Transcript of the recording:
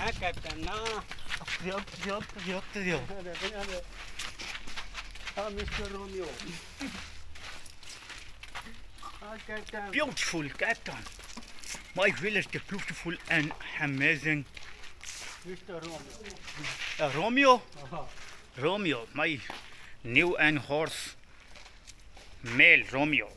Huh, Captain? No. Mr. Romeo. Captain. Beautiful, Captain. My village is beautiful and amazing. Mr. Romeo. Romeo? Romeo, my new and horse, male Romeo.